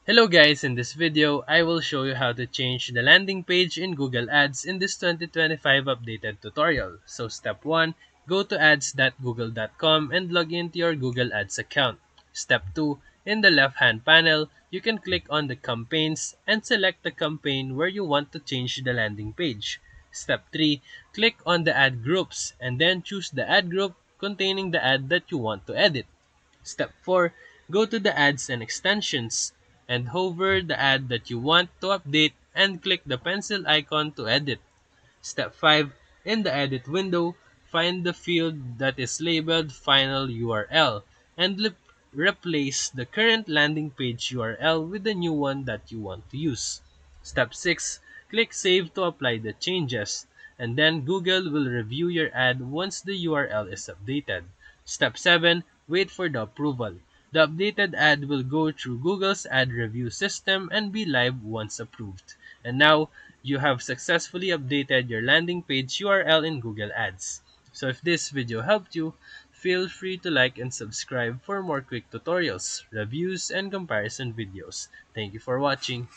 Hello guys, in this video, I will show you how to change the landing page in Google Ads in this 2025 updated tutorial. So step 1, go to ads.google.com and log into your Google Ads account. Step 2, in the left hand panel, you can click on the campaigns and select the campaign where you want to change the landing page. Step 3, click on the ad groups and then choose the ad group containing the ad that you want to edit. Step 4, go to the ads and extensions and hover the ad that you want to update and click the pencil icon to edit. Step 5, in the edit window, find the field that is labeled final URL and replace the current landing page URL with the new one that you want to use. Step 6, click save to apply the changes, and then Google will review your ad once the URL is updated. Step 7, wait for the approval. The updated ad will go through Google's ad review system and be live once approved. And now, you have successfully updated your landing page URL in Google Ads. So if this video helped you, feel free to like and subscribe for more quick tutorials, reviews, and comparison videos. Thank you for watching.